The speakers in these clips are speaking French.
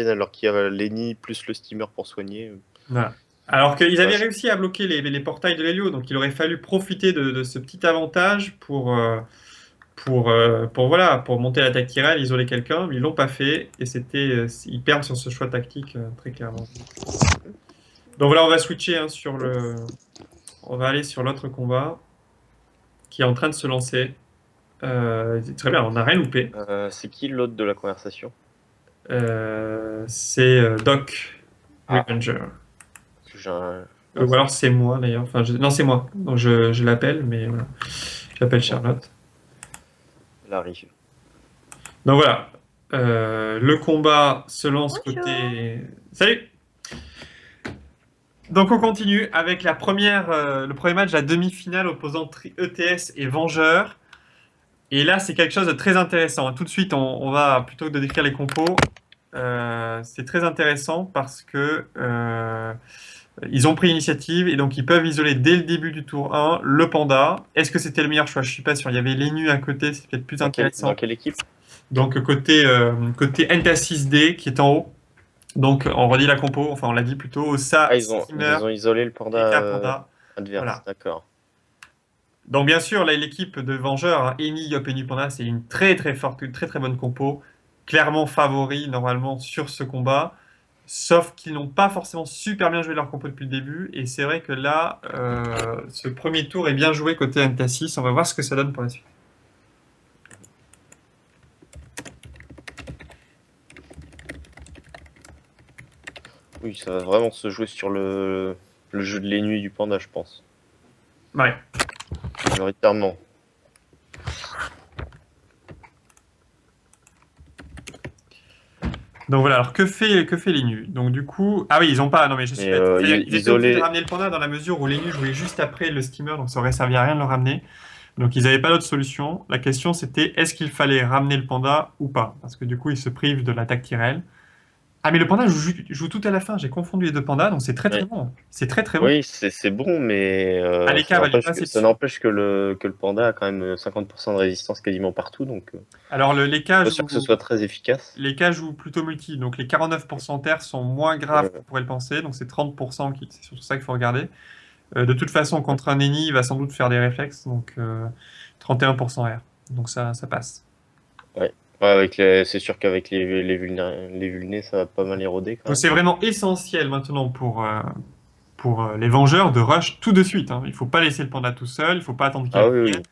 alors qu'il y a Lenny plus le steamer pour soigner. Voilà. Alors qu'ils avaient Vache. réussi à bloquer les portails de l'Helio, donc il aurait fallu profiter de ce petit avantage voilà, pour monter l'attaque tyrell, isoler quelqu'un, mais ils l'ont pas fait, et ils perdent sur ce choix tactique, très clairement. Donc voilà, on va switcher hein, on va aller sur l'autre combat, qui est en train de se lancer. Très bien, on n'a rien loupé. C'est qui l'autre de la conversation? C'est Doc Ah, Revenger. parce que j'ai un... Ou alors c'est moi d'ailleurs. Enfin, non, c'est moi. Donc je l'appelle, mais voilà. J'appelle Bon, Charlotte. elle arrive. Donc voilà. Le combat se lance Bonjour. côté. Salut! Donc on continue avec le premier match de la demi-finale opposant ETS et Vengeur. Et là, c'est quelque chose de très intéressant. Tout de suite, on va, plutôt que de décrire les compos, c'est très intéressant parce que ils ont pris l'initiative et donc ils peuvent isoler dès le début du tour 1 le panda. Est-ce que c'était le meilleur choix? Je suis pas sûr. Il y avait l'Enu à côté, c'est peut-être plus Dans intéressant. quelle équipe? Donc côté Enta6D qui est en haut. Donc on redit la compo, enfin on l'a dit plutôt, Osa, Ah, Steamer, ils ont isolé le Eka, panda Panda. adverse, Voilà. d'accord. Donc bien sûr, là, l'équipe de Vengeurs, hein, Eni, Yop et Nupanda, c'est une très très forte, une très très bonne compo. Clairement favori normalement sur ce combat. Sauf qu'ils n'ont pas forcément super bien joué leur compo depuis le début. Et c'est vrai que là, ce premier tour est bien joué côté NTA6. On va voir ce que ça donne pour la suite. Oui, ça va vraiment se jouer sur le jeu de l'ennui du panda, je pense. Ouais. Majoritairement. Donc voilà, alors que fait l'Enu? Donc du coup, ah oui, ils ont pas, non mais je suis Mais bête. Ils étaient obligés de isolé. ramener le panda dans la mesure où l'Enu jouait juste après le steamer, donc ça aurait servi à rien de le ramener. Donc ils n'avaient pas d'autre solution. La question c'était est-ce qu'il fallait ramener le panda ou pas? Parce que du coup ils se privent de l'attaque Tyrell. Ah mais le panda joue tout à la fin, j'ai confondu les deux pandas, donc c'est très très Ouais. bon. C'est très très bon. Oui, c'est bon, mais Aleka va lui passer ça dessus. n'empêche que le panda a quand même 50% de résistance quasiment partout, donc Alors pas sûr que ce soit très efficace. Les cas jouent plutôt multi, donc les 49% terre sont moins graves qu'on Ouais. pourrait le penser, donc c'est 30% c'est surtout ça qu'il faut regarder. De toute façon, contre un ennemi, il va sans doute faire des réflexes, donc 31% R. Donc ça passe. Ouais. C'est sûr qu'avec les vulnés, ça va pas mal éroder quand Donc même. c'est vraiment essentiel maintenant pour les Vengeurs de rush tout de suite, hein. Il faut pas laisser le panda tout seul, il faut pas attendre qu'il Ah oui, revienne, oui.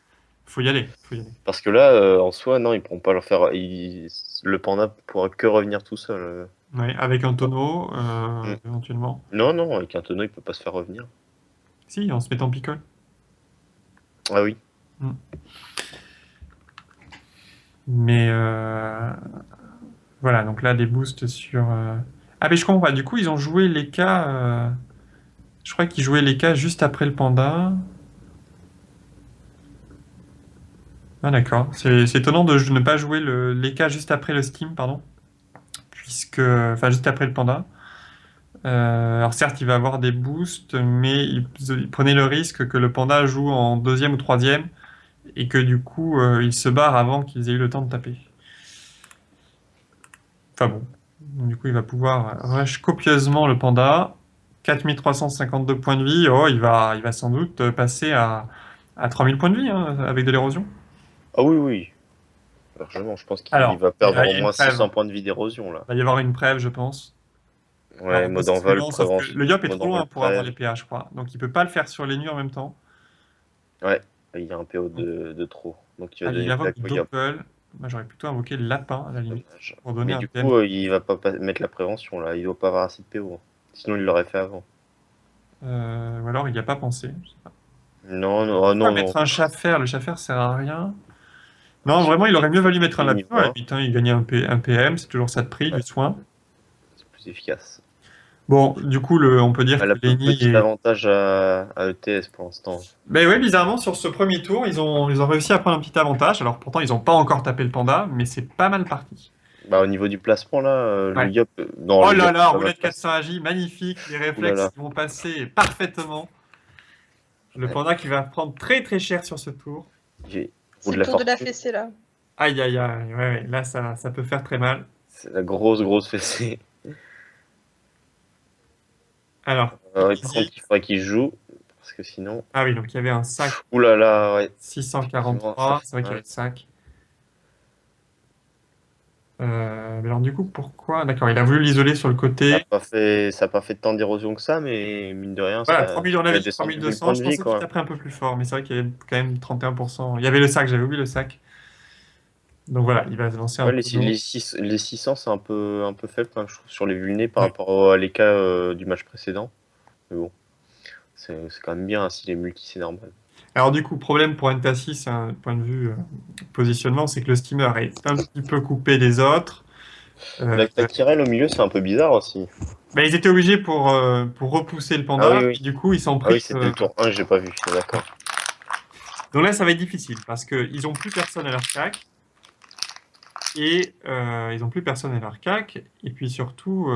il faut y aller, il faut y aller. Parce que là, en soi, non, ils pourront pas leur faire. Le panda pourra que revenir tout seul. Ouais, avec un tonneau, Mm. éventuellement. Non, non, avec un tonneau, il peut pas se faire revenir. Si, en se mettant picole. Ah oui. Mm. Mais voilà, donc là, des boosts sur... Ah, mais je comprends pas. Du coup, ils ont joué les cas... Je crois qu'ils jouaient les cas juste après le panda. Ah, d'accord. C'est étonnant de ne pas jouer les cas juste après le Steam, pardon. Puisque... Enfin, juste après le panda. Alors certes, il va avoir des boosts, mais il prenait le risque que le panda joue en deuxième ou troisième, et que du coup, il se barre avant qu'ils aient eu le temps de taper. Enfin bon. Du coup, il va pouvoir rush copieusement le panda. 4352 points de vie. Oh, il va sans doute passer à 3000 points de vie hein, avec de l'érosion. Ah oui, oui. Largement, je pense qu'il Alors, va il perdre y au a une moins preuve. 600 points de vie d'érosion là. Il va y avoir une preuve, je pense. Ouais, Alors, mode envol, possiblement, sauf que le Yop est mode trop envol loin pour avoir les prêve. PA, je crois. Donc, il peut pas le faire sur les nus en même temps. Ouais, il y a un PO Donc, de trop. Donc tu vas allez, il donner invoque plaque au Yop. Doppel. Moi, j'aurais plutôt invoqué le lapin, à la limite, Dommage. pour donner Mais un du PM. coup, il va pas mettre la prévention là. Il doit pas avoir assez de PO. Sinon, il l'aurait fait avant. Ou alors, il n'y a pas pensé. Je sais pas. Non, non, Pourquoi non, non. mettre un chat-fer? Le chat-fer sert à rien. Ah, Non, vraiment, il aurait mieux valu mettre un lapin. niveau À la 1, limite, hein, il gagnait un PM, c'est toujours ça de prix, ouais, du soin. c'est plus efficace. Bon, du coup, on peut dire Elle que a Lenny petit est... avantage à ETS pour l'instant. Ben oui, bizarrement, sur ce premier tour, ils ont réussi à prendre un petit avantage. Alors pourtant, ils n'ont pas encore tapé le panda, mais c'est pas mal parti. Bah, au niveau du placement là, le Ouais. Yop, non, Oh le là Yop là, va mal roulette placer. 400 agi, magnifique. Les Ouh là réflexes là. vont passer parfaitement. Le Ouais. panda qui va prendre très très cher sur ce tour. J'ai roue C'est de le la tour de la fortune. fessée là. Aïe aïe aïe, ouais, ouais, là ça peut faire très mal. C'est la grosse fessée. Alors, Par contre, il faudrait qu'il joue, parce que sinon... ah oui, donc il y avait un sac Ouh là là, ouais. Effectivement, 643, c'est vrai qu'il y avait ouais. le sac. Mais alors du coup, pourquoi? D'accord, il a voulu l'isoler sur le côté. Ça a pas fait tant d'érosion que ça, mais mine de rien, Voilà, ça 3000, on avait a dit descendu le 3200. point Je de vie, pensais qu'il quoi. taperait un peu plus fort, mais c'est vrai qu'il y avait quand même 31%. Il y avait le sac, j'avais oublié le sac. Donc voilà, il va se lancer un Ouais, tonneau. les 600, c'est un peu faible, quand même, je trouve, sur les vulnés par Ouais. rapport à l'EK du match précédent. Mais bon, c'est quand même bien, hein, s'il est multi, c'est normal. Alors du coup, problème pour N-Tassis, un point de vue positionnement, c'est que le steamer est un petit peu coupé des autres. Euh, La Tyrell au milieu, c'est un peu bizarre aussi. bah, ils étaient obligés pour repousser le Ah oui, panda, oui. puis du coup, ils s'en Ah oui, privent. c'était le tour 1, j'ai pas vu, c'est d'accord. Donc là, ça va être difficile, parce qu'ils ont plus personne à leur CAC, et ils ont plus personne à leur CAC, et puis surtout,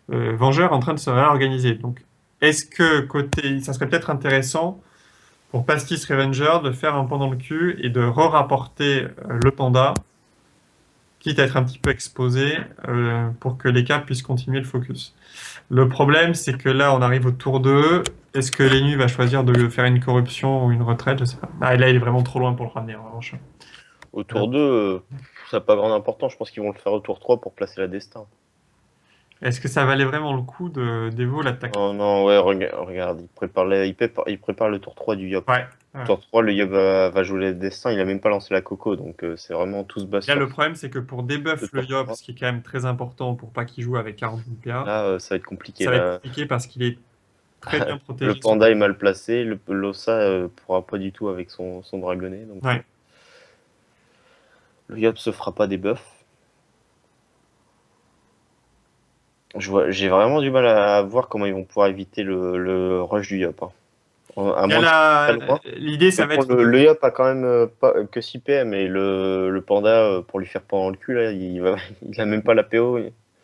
Vengeur en train de se réorganiser. Donc, est-ce que côté, ça serait peut-être intéressant pour Pastis Revenger de faire un pont dans le cul et de re-rapporter le panda, quitte à être un petit peu exposé, pour que les caps puissent continuer le focus. Le problème, c'est que là, on arrive au tour 2. Est-ce que Lennu va choisir de faire une corruption ou une retraite? Je sais pas. Ah, là, il est vraiment trop loin pour le ramener, en revanche. Au tour 2, ça n'a pas grande importance, je pense qu'ils vont le faire au tour 3 pour placer la destin. Est-ce que ça valait vraiment le coup de d'Evo l'attaque? Non, non, ouais, regarde, il prépare le tour 3 du Yop. Ouais. Ouais. Tour 3, le Yop va jouer les destins, il a même pas lancé la coco, donc c'est vraiment tout se base Là, sur le problème, c'est que pour le debuff le tour Yop, 3. ce qui est quand même très important pour pas qu'il joue avec 40 000 PA, Là, ça va être compliqué. ça va être Là. compliqué parce qu'il est très bien Le protégé sur panda est mal placé, l'Ossa pourra pas du tout avec son dragonnet, donc Ouais. le Yop se fera pas des buffs. J'ai vraiment du mal à voir comment ils vont pouvoir éviter le rush du Yop, hein. À Il y a moins qu'ils soient très loin. l'idée, Mais ça va bon, être le de. Yop a quand même pas, que 6 PM et le panda, pour lui faire pendant le cul, là, il a même pas la PO.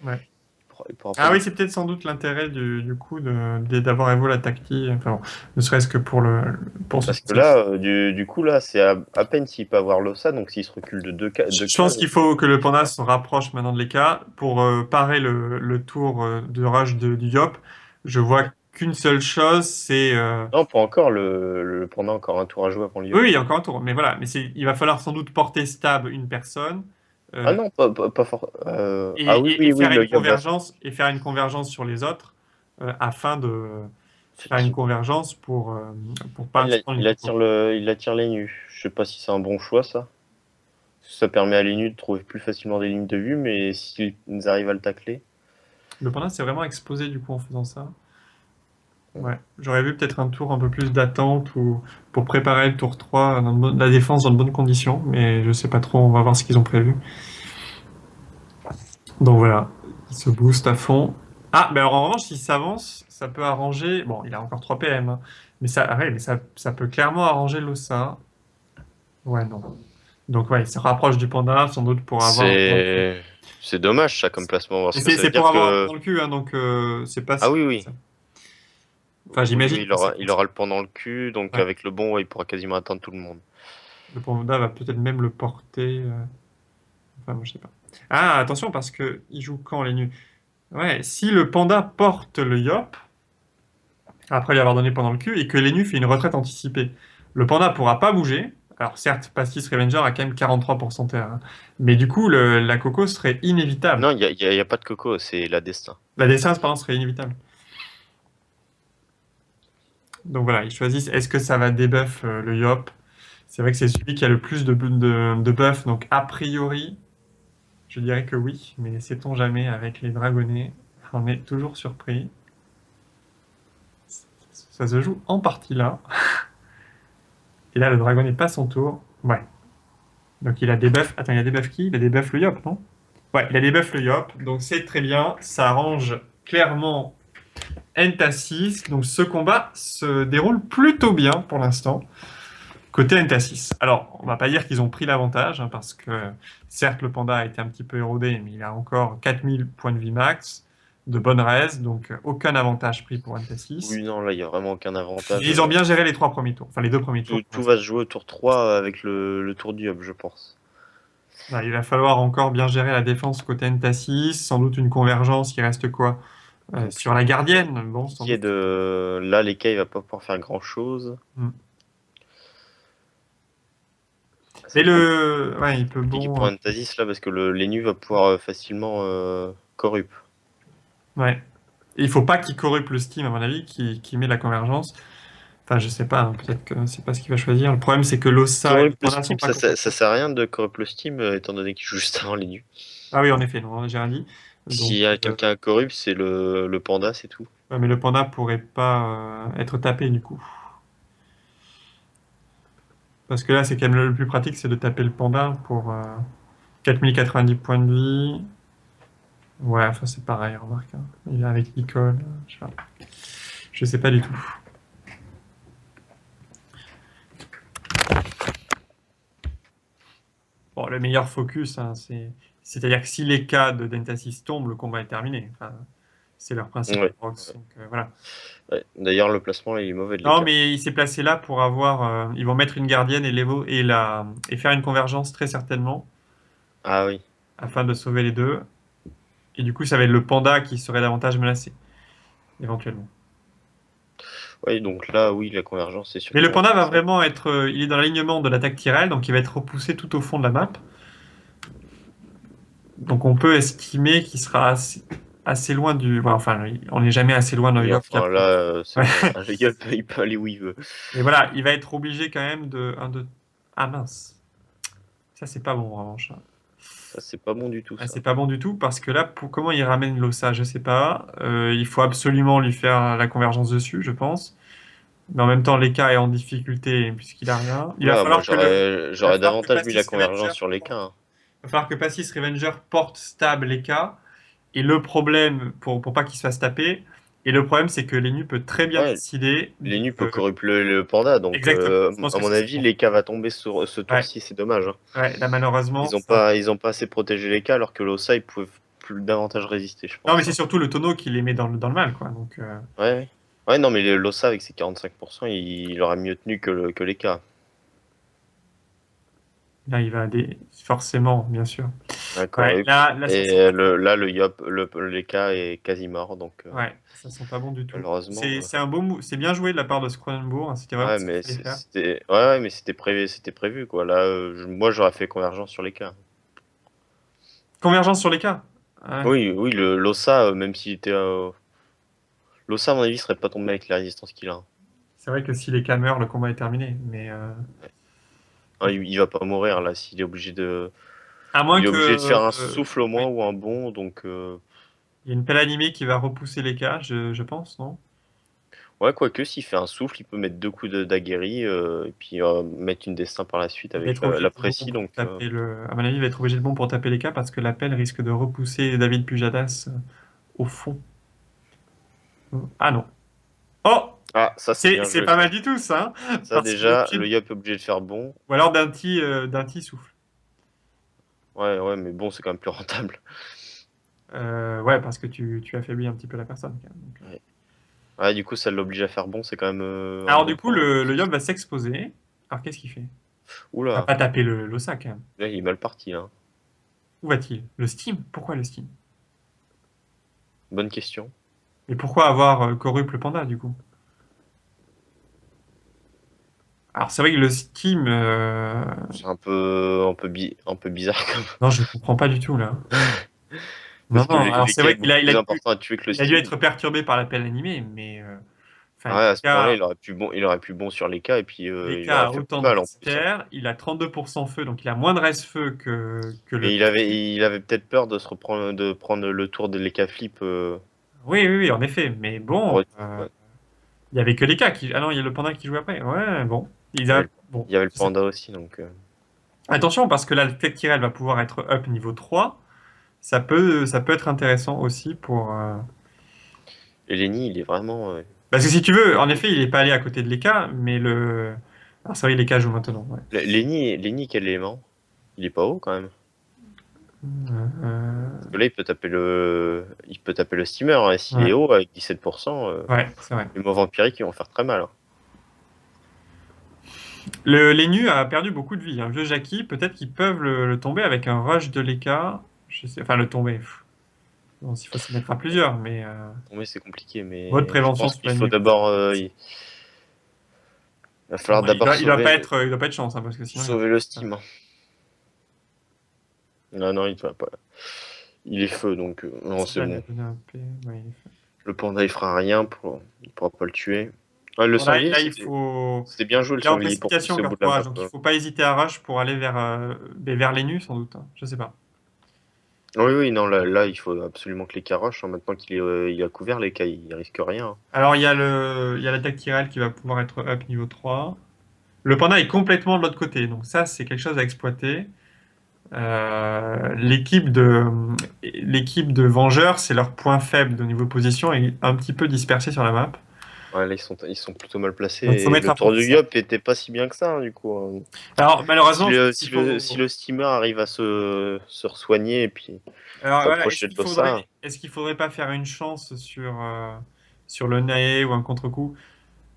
Ouais. Il pourra pas Ah du oui, c'est peut-être sans doute l'intérêt du coup d'avoir Evo la tactique, enfin bon, ne serait-ce que pour ce Parce que sacrifice. là, du coup, là, c'est à peine s'il peut avoir l'Ossa, donc s'il se recule de 2 Je pense cases. qu'il faut que le panda se rapproche maintenant de l'EK pour parer le tour de rush du Yop. Je vois qu'une seule chose, c'est Non, pas encore, le panda a encore un tour à jouer avant le oui, Yop. oui, il y a encore un tour, mais voilà, il va falloir sans doute porter stable une personne Ah euh, non, pas fort. Ah oui, et oui, oui, faire le une Yop va. convergence sur les autres afin de faire une convergence pour Ah, pas se prendre une coco. il attire les nus. Je sais pas si c'est un bon choix, ça. Ça permet à les nus de trouver plus facilement des lignes de vue, mais s'ils arrivent à le tacler. Le panda s'est vraiment exposé du coup en faisant ça. Ouais, j'aurais vu peut-être un tour un peu plus d'attente ou pour préparer le tour 3, la défense dans de bonnes conditions, mais je sais pas trop, on va voir ce qu'ils ont prévu. Donc voilà, il se booste à fond. Ah, mais alors en revanche, s'il s'avance, ça peut arranger. Bon, il a encore 3 PM, hein, mais ça peut clairement arranger l'Ossa. Ouais, non. Donc ouais, il se rapproche du panda, sans doute pour avoir un pont dans le cul. C'est dommage, ça, comme placement, Et parce que c'est ça veut c'est pour dire avoir un pont que. dans le cul, hein, donc c'est pas Ah si. oui, oui. Enfin, Oui, j'imagine oui, que c'est comme il ça. aura le pont dans le cul, donc Ouais. avec le bon, ouais, il pourra quasiment atteindre tout le monde. Le panda va peut-être même le porter. Enfin, moi, je sais pas. Ah, attention, parce que il joue quand les nus? Ouais, si le panda porte le yop, après lui avoir donné pendant le cul, et que Lenu fait une retraite anticipée. Le panda pourra pas bouger. Alors certes, Pastis Revenger a quand même 43% terre, hein. Mais du coup, la coco serait inévitable. Non, y a pas de coco, c'est la destin. La décence, pardon, serait inévitable. Donc voilà, ils choisissent, est-ce que ça va debuff le Yop? C'est vrai que c'est celui qui a le plus de buff, donc a priori, je dirais que oui, mais sait-on jamais avec les dragonnets, on est toujours surpris. Ça se joue en partie là. Et là, le dragonnet passe son tour. Ouais. Donc il a des buffs. Attends, il a des buffs qui? Il a des buffs le Yop, non? Ouais, il a des buffs le Yop. Donc c'est très bien. Ça arrange clairement Entasis. Donc ce combat se déroule plutôt bien pour l'instant. Côté Entasis. Alors, on va pas dire qu'ils ont pris l'avantage, hein, parce que certes, le panda a été un petit peu érodé, mais il a encore 4000 points de vie max, de bonne res, donc aucun avantage pris pour Entasis. Oui, non, là, il y a vraiment aucun Et avantage. ils ont bien géré les 3 premiers tours, enfin les 2 premiers tours pour Tout l'instant. va se jouer au tour 3 avec le tour du hub, je pense. Voilà, il va falloir encore bien gérer la défense côté Entasis, sans doute une convergence, il reste quoi? Donc, Sur la gardienne, bon, sans qui est doute. de... Là, l'Eka, il va pas pouvoir faire grand-chose. Mm. Ça Mais va être ouais, il peut compliqué bon. pour Entasis, là, parce que l'Enu va pouvoir facilement corrup. Ouais. Et il faut pas qu'il corrupte le Steam, à mon avis, qui met la convergence. Enfin, je sais pas, hein, peut-être que c'est pas ce qu'il va choisir. Le problème, c'est que l'Ossa et le Corrupt le Panda sont Steam, pas ça compatibles. sert à rien de corrupt le Steam, étant donné qu'il joue juste avant l'Enu. Ah oui, en effet, non, j'ai rien dit. S'il Donc, y a quelqu'un à corrupt, c'est le Panda, c'est tout. ouais, mais le Panda pourrait pas être tapé, du coup. Parce que là, c'est quand même le plus pratique, c'est de taper le Panda pour 4090 points de vie. Ouais, enfin, c'est pareil, remarque, hein. Il est avec Nicole, je sais pas du tout. Bon, le meilleur focus, hein, c'est-à-dire que si les cas de Dentasis tombent, le combat est terminé. Enfin, c'est leur principe de Ouais. Prox. Donc, voilà. Ouais. D'ailleurs, le placement, là, il est mauvais de Non, l'Eka. mais il s'est placé là pour avoir. Ils vont mettre une gardienne et faire une convergence très certainement Ah oui. afin de sauver les deux. Et du coup, ça va être le panda qui serait davantage menacé, éventuellement. Oui, donc là, oui, la convergence, c'est sûr Mais qu'ils le vont panda faire va ça. vraiment être. Il est dans l'alignement de l'attaque Tyrell, donc il va être repoussé tout au fond de la map. Donc on peut estimer qu'il sera assez loin du. Bon, enfin, on n'est jamais assez loin d'un Oui, Yop qui enfin, là, approche. c'est Ouais. bon. Là, le Yop, il peut aller où il veut. Mais voilà, il va être obligé quand même de. Ah mince. Ça, c'est pas bon, en revanche. Ça, c'est pas bon du tout, Ah, ça. c'est pas bon du tout parce que là, comment il ramène l'Ossa, je sais pas. Il faut absolument lui faire la convergence dessus, je pense. Mais en même temps, l'Eka est en difficulté puisqu'il a rien. Oula, moi, Il va j'aurais falloir que davantage mis la Pastis convergence Revenger sur les cas, porte. hein. Il va falloir que Pastis Revenger porte stable l'Eka. Et le problème, pour pas qu'il se fasse taper, et le problème, c'est que l'Enu peut très bien Ouais, décider l'Enu peut de. corrupt le Panda, donc Exactement. Je pense à que mon c'est ça. avis, les cas va tomber sur ce Ouais, tour-ci, c'est dommage, hein. ouais, là, malheureusement, ça. Ils ont pas assez protégé les cas, alors que l'Ossa, ils pouvaient plus davantage résister, je Non, mais pense, c'est hein. surtout le tonneau qui les met dans le mal, quoi. Donc, Ouais, ouais. Ouais, non, mais l'Ossa, avec ses 45%, il aura mieux tenu que les cas. là, il va forcément, bien sûr. Ouais, Ouais, corrupt. là, ça sent Et pas bon. là, le Yop, les cas est quasi mort, donc Ouais, ça sent pas bon du tout. malheureusement. C'est un beau c'est bien joué de la part de Cronenbourg, hein. C'était vraiment Ouais, ce qu'il mais fallait faire. mais c'était prévu, quoi. Là, moi, j'aurais fait convergence sur les cas. Convergence sur les cas. Ouais. Oui, oui, l'Ossa, même s'il était. L'Ossa, à mon avis, serait pas tombé avec la résistance qu'il a, hein. C'est vrai que si les cas meurent, le combat est terminé. Mais Hein, il va pas mourir, là, s'il est à moins il est que obligé de faire un souffle au moins oui, ou un bond, donc. il y a une pelle animée qui va repousser les cas, je pense, non? Ouais, quoique, s'il fait un souffle, il peut mettre deux coups d'aguerri, et puis mettre une destin par la suite Il va avec être obligé la de bon précie, pour donc. taper le. À mon avis, il va être obligé de bon pour taper les cas parce que la pelle risque de repousser David Pujadas au fond. Ah non. Oh! Ah, ça, c'est bien C'est joué, pas ça. mal du tout, ça, hein. Ça, Parce qu'il est déjà, obligé le Yop est obligé de faire bon. ou alors d'un petit souffle. Ouais, ouais, mais bon, c'est quand même plus rentable. Ouais, parce que tu affaiblis un petit peu la personne, quand même. Donc, Ouais. Ouais, du coup, ça l'oblige à faire bon, c'est quand même un alors bon du coup, point en le plus. Yob va s'exposer. Alors qu'est-ce qu'il fait? Il va Oula, pas taper l'Ossa, quand même. là, il est mal parti, là. Où va-t-il? Le Steam? Pourquoi le Steam? Bonne question. Et pourquoi avoir corrupte le panda, du coup? Alors c'est vrai que le Steam... C'est un peu bizarre comme. Non, je comprends pas du tout, là. Non, Parce que non, alors les c'est cas est vrai qu'il beaucoup a, il a plus dû, important à tuer que le il a dû Steam. être perturbé par l'appel animé, mais... Ah Enfin, ouais, à ce point-là, il aurait pu bon sur les cas, et puis les il aurait cas a fait plus autant de mal en plus, hein. disper, il a 32% feu, donc il a moins de reste-feu que le Mais Steam. il avait peut-être peur de prendre le tour de l'Eka Flip. Oui, oui, oui, en effet, mais bon... Pour- ouais. il y avait que les cas qui. Ah non, il y a le panda qui joue après. Ouais, bon. Il y avait, Bon, il y avait le je sais panda pas. aussi, donc. Attention, parce que là, le Tech Tyrell va pouvoir être up niveau 3. Ça peut être intéressant aussi pour. Et Lenny, il est vraiment. Parce que si tu veux, en effet, il n'est pas allé à côté de l'EK, mais le. Alors, c'est vrai, l'EK joue maintenant. Ouais. Lenny, quel élément? Il est pas haut quand même. Euh, Parce que là, il peut taper le steamer, hein, et s'il ouais, est haut avec 17%, ouais, c'est vrai. les mots vampiriques ils vont faire très mal, hein. L'Enu a perdu beaucoup de vie, hein. Vieux Jackie, peut-être qu'ils peuvent le tomber avec un rush de l'EK. Je sais, enfin, le tomber. Pff. Bon, s'il faut s'y mettre à plusieurs, mais Oui, c'est compliqué, mode mais je prévention pense qu'il faut soignée. d'abord, il va falloir Bon, d'abord il doit pas être chance, hein, parce que sinon il va. sauver le Steam, hein. Non, non, il va pas. Il est feu, donc non, Si c'est là, il a bon. donné un P, ouais, Le panda, il fera rien, il pourra pas le tuer. Ouais, le bon, là, sanglier, là, il faut. c'était bien joué le Il est en sanglier pour précipitation, pousser au Cœur bout de la Courage, map. donc il faut pas hésiter à rush pour aller vers les nus, sans doute, hein. Je sais pas. Oui, oui, non, là, il faut absolument que les cas rushent, hein. Maintenant il a couvert les cas, il risque rien, hein. Alors, il y a l'attaque Tyrell qui va pouvoir être up niveau 3. Le panda est complètement de l'autre côté, donc ça, c'est quelque chose à exploiter. Euh, l'équipe de, l'équipe de Vengeurs, c'est leur point faible au niveau position et un petit peu dispersé sur la map. Ouais, là, ils sont plutôt mal placés. Donc, il faut Et mettre le à tour profit du ça. Yop était pas si bien que ça, hein, du coup, hein. Alors, malheureusement, je pense qu'il Si faut. le steamer arrive à se re-soigner et puis Alors, voilà, s'approcher de l'ossa, est-ce qu'il faudrait pas faire une chance sur le Nae ou un contre-coup?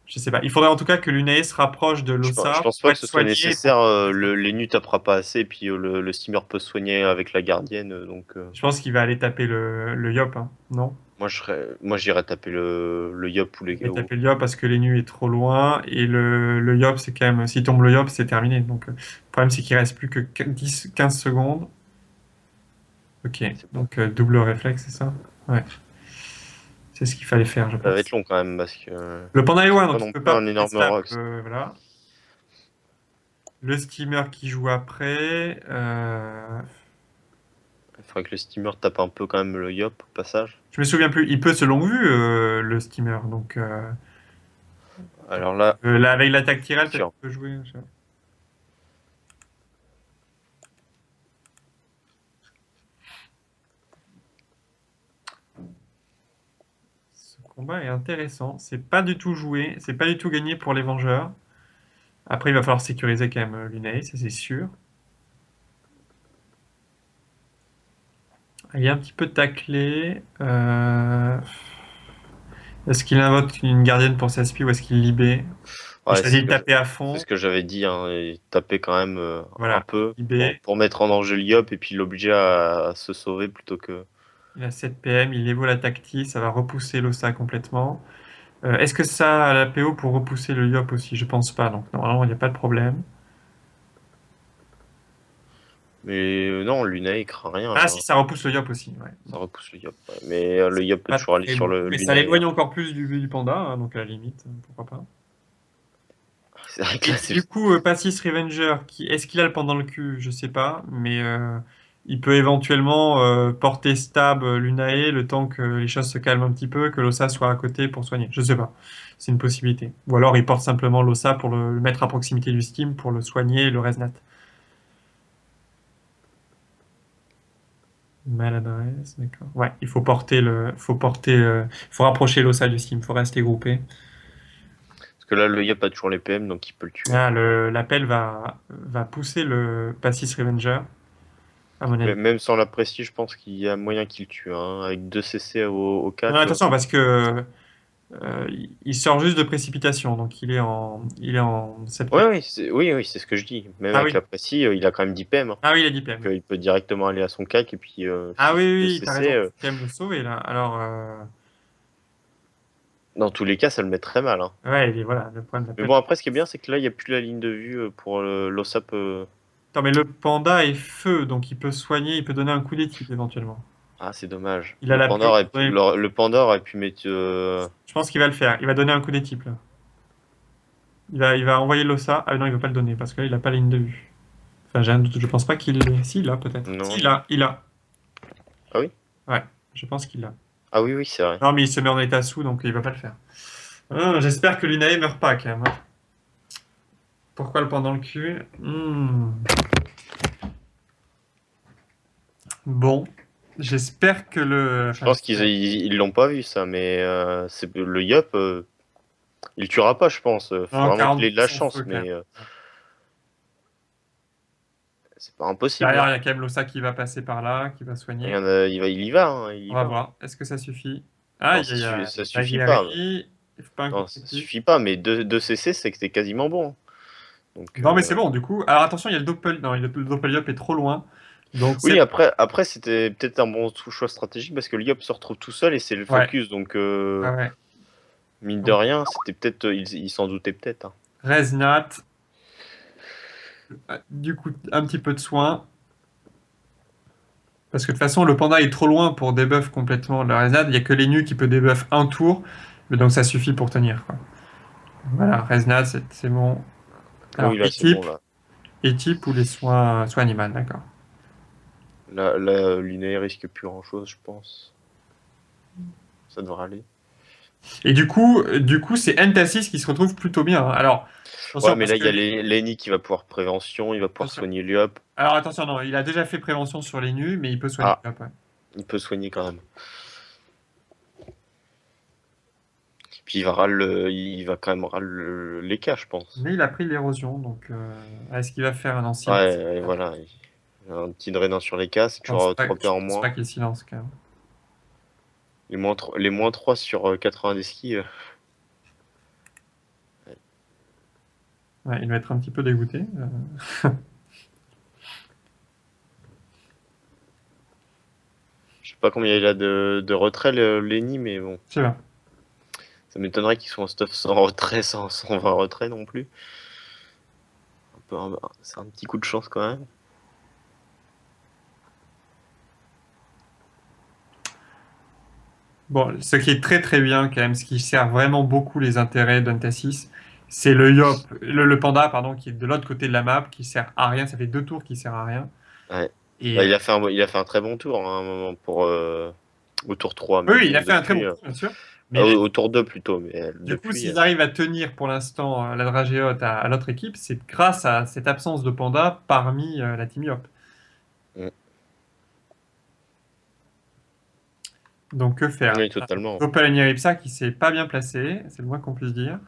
Je sais pas. Il faudrait en tout cas que l'Unae se rapproche de je l'Ossa pense pour pas que être ce soit soigné et pour nécessaire. pouvoir être up. Les nus tapera pas assez, et puis le steamer peut se soigner avec la gardienne. Donc, Je pense qu'il va aller taper le Yop, hein. Non? moi, j'irais taper le Yop ou Il les. va taper le Yop parce que les nus est trop loin et le Yop, c'est quand même. S'il tombe le Yop, c'est terminé. Donc, le problème, c'est qu'il reste plus que 10, 15 secondes. Ok. C'est bon. Donc, double réflexe, c'est ça? Ouais. C'est ce qu'il fallait faire, je Ça va être pense. long quand même parce que Le panda est c'est loin, pas donc il non peut plus pas un porter énorme stab. rox. Voilà. Le steamer qui joue après. Il faudrait que le steamer tape un peu quand même le Yop au passage. Je me souviens plus. Il peut se longue vue, le steamer. Donc, Alors là, là, avec l'attaque tirale, peut-être sûr. qu'il peut jouer. Je sais pas. Ce combat est intéressant. C'est pas du tout joué. C'est pas du tout gagné pour les Vengeurs. Après, il va falloir sécuriser quand même Lunae, ça c'est sûr. Il est un petit peu taclé. Est-ce qu'il invoque une gardienne pour sa spie ou est-ce qu'il libé? Il Ouais, choisit de taper à c'est fond. ce que j'avais dit, hein, et taper quand même un Voilà, peu libé. pour mettre en danger le Yop et puis l'obliger à se sauver plutôt que. Il a 7 PM, il évolue la tactique, ça va repousser l'Ossa complètement. Est-ce que ça a la PO pour repousser le Yop aussi? Je pense pas, donc normalement il n'y a pas de problème. Mais non, Luna il craint rien Ah là, si, hein. ça repousse le Yop aussi, ouais. Ça repousse le Yop, ouais. Mais le Yop peut Pas toujours aller très sur bon. le Mais ça Luna, l'éloigne hein. encore plus du panda, hein, donc à la limite, pourquoi pas. C'est vrai que Et là, puis du coup, Passis Revenger, est-ce qu'il a le pendant le cul? Je sais pas, mais il peut éventuellement porter stab Lunae le temps que les choses se calment un petit peu, que l'Ossa soit à côté pour soigner. Je sais pas, c'est une possibilité. Ou alors il porte simplement l'Ossa pour le mettre à proximité du Steam pour le soigner et le Resnat. Maladresse, d'accord. Ouais, il faut faut rapprocher l'Ossa du Steam, faut rester groupé. parce que là, le Yop a toujours les PM, donc il peut le tuer. Ah, l'appel va pousser le Passis Revenger, à mon Mais avis. même sans l'apprécier, je pense qu'il y a moyen qu'il le tue, hein. Avec 2 CC au Non, 4. attention, parce que il sort juste de précipitation, donc il est en 7 Ouais, PM. oui, oui, c'est ce que je dis. Même Ah avec oui, l'apprécie, il a quand même 10 PM, hein. ah oui, il a 10 Donc PM. il peut directement aller à son cac et puis Ah s'il oui, fait oui, 2 oui, t'as CC, raison, faut quand même le sauver là. Alors, dans tous les cas, ça le met très mal, hein. ouais, voilà, le point de Mais l'appel. bon, après, ce qui est bien, c'est que là, il n'y a plus la ligne de vue pour l'OSAP. Attends, mais le panda est feu, donc il peut soigner, il peut donner un coup d'équipe éventuellement. Ah, c'est dommage. Il a la PO pour donner. Le Panda aurait pu mettre. Je pense qu'il va le faire, il va donner un coup d'équipe là. Il va envoyer l'ossa. Ah non, il va pas le donner parce que là, il a pas la ligne de vue. Enfin, j'ai un doute, je pense pas qu'il l'ait. Si, il l'a peut-être. Si, Non, il non. a, il a. Ah oui? Ouais, je pense qu'il l'a. Ah oui, oui, c'est vrai. Non, mais il se met en état sous, donc il va pas le faire. J'espère que l'Unae meurt pas quand même, hein. Pourquoi le pendant le cul? Bon, j'espère que le. Je Enfin, pense j'espère. ils l'ont pas vu, ça, mais le Yop, il tuera pas, je pense. Faut Non, vraiment qu'il ait de la 40% chance, feu quand même. mais c'est pas impossible, Derrière, hein. il y a quand même l'ossa qui va passer par là, qui va soigner. Il y va, hein, il On y va va. voir. Est-ce que ça suffit? Ah, Non, il y ça a suffit pas. Bagheri. Il faut pas un coup Non, ça critique. suffit pas, mais 2 CC, c'est que c'est quasiment bon. Donc, Non, mais c'est bon, du coup. Alors attention, il y a le Doppel. Non, le Doppel Yop est trop loin. Donc Oui, c'est... après c'était peut-être un bon choix stratégique parce que Liop se retrouve tout seul et c'est le Ouais, focus. Donc, ouais. mine de Donc rien, c'était peut-être. Il s'en doutait peut-être, hein. Reznat, du coup, un petit peu de soin. Parce que de toute façon, le panda est trop loin pour debuff complètement le Reznat. Il n'y a que les nus qui peut debuff un tour. Mais donc ça suffit pour tenir, quoi. Voilà, Reznat, c'est bon. Alors, Oui, là, c'est bon, équipe. là. Équipe ou les soins animaux, d'accord. Là, Liné risque plus grand-chose, je pense. Ça devrait aller. Et du coup, c'est Entasis qui se retrouve plutôt bien, hein. Alors, Ouais, attention, mais parce là, il que y a Lenny qui va pouvoir prévention, il va pouvoir attention. soigner Liop. Alors attention, non, il a déjà fait prévention sur les nus, mais il peut soigner Ah, après. il peut soigner quand même. Puis il va quand même râle les cas, je pense. Mais il a pris l'érosion, donc est-ce qu'il va faire un ancien? Ouais, et voilà. Un petit drainant sur les cas, c'est toujours 3 Je PA en pense pas moins. qu'il y ait silence quand même. Les moins 3 sur 90 skis. Ouais, il va être un petit peu dégoûté. Je sais pas combien il a de retrait, Lenny, mais bon. Je sais pas. Ça m'étonnerait qu'il soit en stuff sans retrait, sans 120 retraits non plus. C'est un petit coup de chance quand même. Bon, ce qui est très très bien quand même, ce qui sert vraiment beaucoup les intérêts d'Entasis, c'est le Yop, le panda, pardon, qui est de l'autre côté de la map, qui sert à rien. Ça fait 2 tours qui sert à rien. Ouais. Et Bah, il a fait un très bon tour, hein, à un moment au tour 3, mais oui, il a bon, fait un très bon depuis. tour, bien sûr. Mais Au tour 2 plutôt, mais du coup, depuis. s'ils arrivent à tenir pour l'instant la dragéote à l'autre équipe, c'est grâce à cette absence de panda parmi la team Yop. Mm. Donc que faire? Oui, totalement. Gopal Ripsa qui s'est pas bien placé, c'est le moins qu'on puisse dire.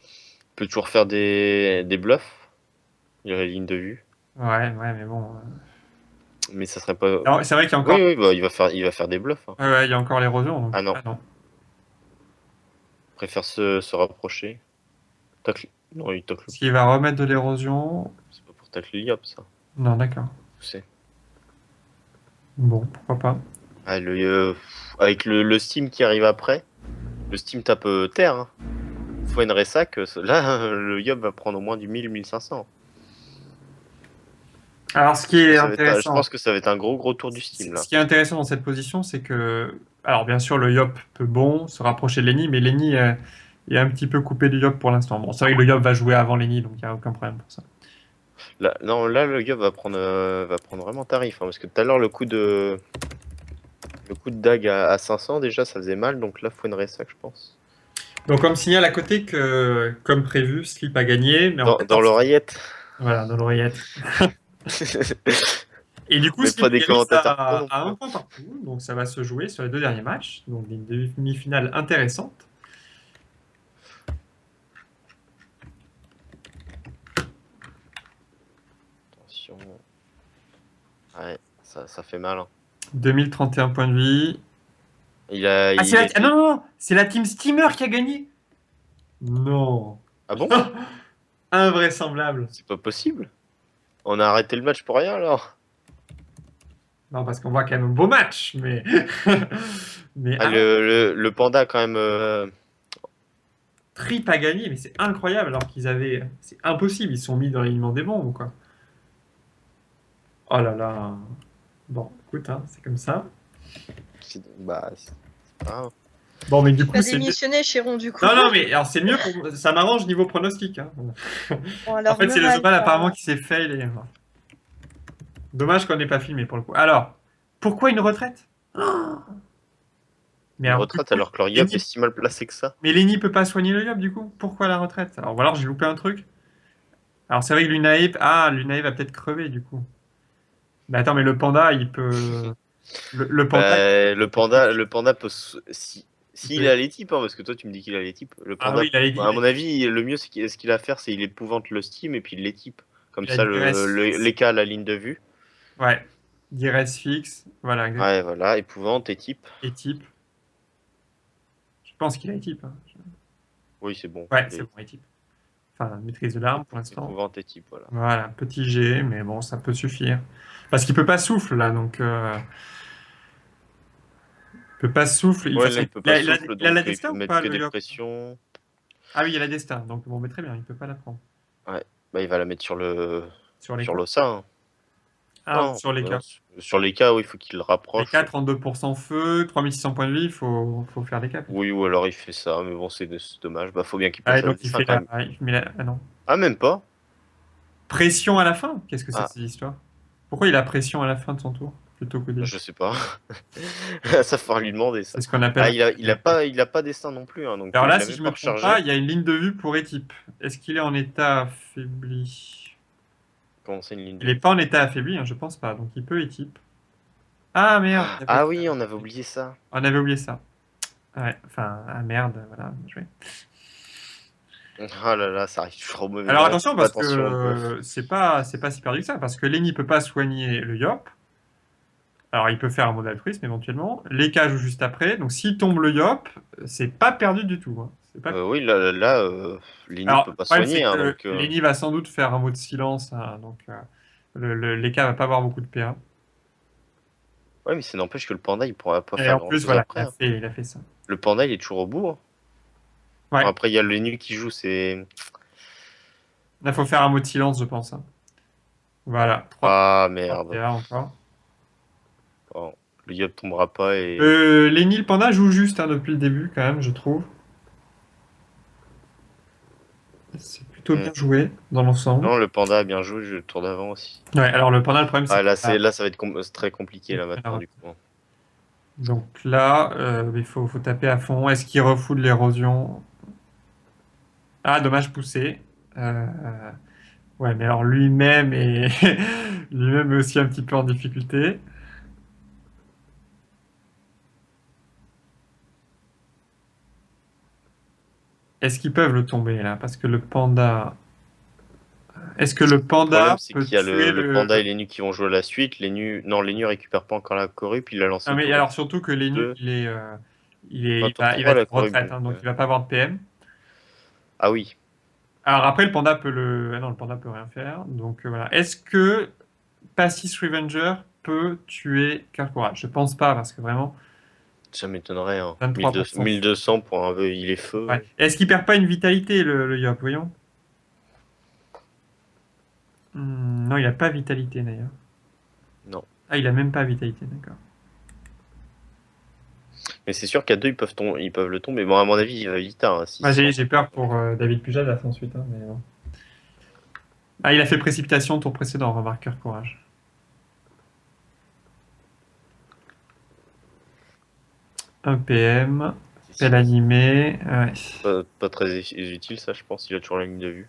Il peut toujours faire des bluffs. Il y a la ligne de vue. Ouais, ouais, mais bon. Mais ça serait pas. Alors, c'est vrai qu'il y a Oui, encore, oui, bah, il va faire des bluffs, hein. ouais, ouais, il y a encore l'érosion. Donc... Ah non, Ah non. préfère se rapprocher. Tacle. Non, il tacle Est-ce pas. qu'il va remettre de l'érosion? C'est pas pour tacler Liop, ça. Non, d'accord. C'est. Bon, pourquoi pas. Ah, avec le Steam qui arrive après, le Steam tape terre, hein. Faut une ressac, là, le Yob va prendre au moins du 1000-1500. Alors, ce qui Je pense que est ça va être, je intéressant, pense que ça va être un gros tour du Steam, là. ce qui est intéressant dans cette position, c'est que, alors bien sûr, le Yop peut bon se rapprocher de Lenny, mais Lenny est un petit peu coupé du Yop pour l'instant. Bon, c'est vrai que le Yop va jouer avant Lenny, donc il n'y a aucun problème pour ça. Là, non, là, le Yob va prendre vraiment tarif, hein, parce que tout à l'heure, le coup de dague à 500, déjà, ça faisait mal, donc là, faut une ressac, je pense. Donc, on me signale à côté que, comme prévu, Slip a gagné, mais en Dans 14. l'oreillette. Voilà, dans l'oreillette. Et du coup, Mais Slip pas des égalise commentateurs pro non à plus, un hein. point partout. Donc, ça va se jouer sur les 2 derniers matchs. Donc, des demi-finales intéressantes. Attention. Ouais, ça fait mal, hein. 2031 points de vie. Il a, Ah, il non, était. non, non, c'est la team Steamer qui a gagné. Non. Ah bon? Invraisemblable. C'est pas possible. On a arrêté le match pour rien, alors. Non, parce qu'on voit quand même un beau match, mais. Mais Ah, le panda, quand même. Trip a gagné, mais c'est incroyable alors qu'ils avaient. C'est impossible, ils sont mis dans l'alignement des bombes ou quoi. Oh là là. Bon, écoute, hein, c'est comme ça. Bah, c'est pas grave. Bon, mais du Tu coup, vas c'est mieux. démissionner, Chéron, du coup. Non, non, mais alors c'est mieux pour. Ça m'arrange niveau pronostic, hein. Bon, En alors, fait, me c'est le râle Zobal apparemment pas. qui s'est fail. Dommage qu'on n'ait pas filmé pour le coup. Alors, pourquoi une retraite? Oh, mais Une alors, du retraite coup, alors que leur Yop est Lenny, si mal placé que ça. mais Lenny peut pas soigner le Yob, du coup. Pourquoi la retraite? Alors, ou alors j'ai loupé un truc. Alors, c'est vrai que Lunae. Ah, Lunae va peut-être crever, du coup. Mais attends, mais le panda, il peut. Le panda, Bah, il peut. le panda peut. Il S'il peut- a les types, hein, parce que toi tu me dis qu'il a les types, le Ah panda, oui, il a, à mon avis, le mieux c'est ce qu'il a à faire, c'est il épouvante le Steam et puis il les type. Comme il a ça, Dires. les cas à la ligne de vue. Ouais. Dires fixe. Voilà, Ouais, exactement. voilà, épouvante et type. Et type. Je pense qu'il a type, hein. Oui, c'est bon. Ouais, c'est bon, et type. Enfin, maîtrise de l'arme pour l'instant. Épouvante et type, voilà. Voilà, petit G, mais bon, ça peut suffire. Parce qu'il peut pas souffle, là, donc... il peut pas souffle. Ouais, là, il peut pas souffle, Il a la donc il destin peut ou mettre pas, que le des Yop? pressions. Ah oui, il a la destin, donc bon, mais très bien, il peut pas la prendre. Ouais, bah, il va la mettre sur Sur les sur cas. l'OSA, hein. Ah, ou Non, sur les cas. sur les cas où il faut qu'il le Les rapproche. cas, 32% feu, 3600 points de vie, faut faire les cas. Oui, ou alors il fait ça, mais bon, c'est dommage. Bah, faut bien qu'il Ah, passe et à donc 10 il hein, fait quand la... même. ah, il met la... Ah non. Ah, même pas? Pression à la fin? Qu'est-ce que c'est que Ah, cette histoire? Pourquoi il a pression à la fin de son tour, plutôt qu'au début? je sais pas. Ça faudra lui demander ça. C'est ce qu'on Ah, appelle... il a pas destin non plus, hein, donc Alors là, il a si même je pas me trompe pas, rechargé. il y a une ligne de vue pour équipe. Est-ce qu'il est en état affaibli? Comment c'est une ligne Il de n'est vue? pas en état affaibli, hein, je pense pas. Donc il peut équipe. Ah merde, il y avait Ah ça. oui, on avait oublié ça. On avait oublié ça. Ouais, enfin, ah merde, voilà, bien joué. Ah là là, ça arrive toujours au mauvais Alors moment. attention, Fais parce attention au buff. que c'est pas si perdu que ça, parce que Lenny peut pas soigner le Yop. Alors il peut faire un mode altruisme éventuellement. Leka joue juste après, donc s'il tombe le Yop, c'est pas perdu du tout, hein. C'est pas... Oui, là, Lenny Alors peut le pas problème, c'est soigner, hein, que donc. Lenny va sans doute faire un mot de silence, hein, donc Leka va pas avoir beaucoup de PA. Ouais, mais ça n'empêche que le panda, il pourra pas Et faire en plus, grand-chose voilà, après, hein. il a fait ça. Le panda, il est toujours au bout, hein. Bon, Ouais, après, il y a le Lenny qui joue, c'est. là, faut faire un mot de silence, je pense, hein. Voilà, 3 Ah merde. PA encore. Bon, le Yop tombera pas et. Lenny, le panda joue juste hein, depuis le début, quand même, je trouve. C'est plutôt Hmm. bien joué dans l'ensemble. Non, le panda a bien joué le tour d'avant aussi. Ouais, alors le panda, le problème, c'est Ah qu'il a... là, ça va être c'est très compliqué là maintenant Alors, du coup, hein. donc là, il faut taper à fond. Est-ce qu'il refoule l'érosion? Ah, dommage poussé. Ouais, mais alors lui-même est... lui-même est aussi un petit peu en difficulté. Est-ce qu'ils peuvent le tomber là? Parce que le panda... Est-ce que le Le problème, panda c'est peut qu'il y a tuer le panda et les nus qui vont jouer la suite. Non, les nus récupèrent pas encore la corrupte, puis il a lancé Non, mais tour alors surtout que Lenny, 2. Enfin, tour il va 3 être la en corrupte, retraite, donc. hein, donc il va pas avoir de PM. Ah oui. Alors après, le panda peut le... Ah non, le panda peut rien faire. Donc voilà. Est-ce que Passis Revenger peut tuer Cœur Courage? Je pense pas, parce que vraiment, Ça m'étonnerait, hein. 23%. 1200 pour un vœu, il est feu. Ouais. Est-ce qu'il perd pas une vitalité, le Yop, voyons? Non, il a pas vitalité d'ailleurs. Non. Ah, il a même pas vitalité, d'accord. Mais c'est sûr qu'à deux, ils peuvent le tomber. Bon, à mon avis, il va vite, hein, Moi, 600. j'ai peur pour David Pujadas ensuite, hein, mais bon. Ah, il a fait précipitation au tour précédent, remarque Cœur Courage. Un PM, pelle animée. Ouais. Pas très utile, ça, je pense. Il a toujours la ligne de vue.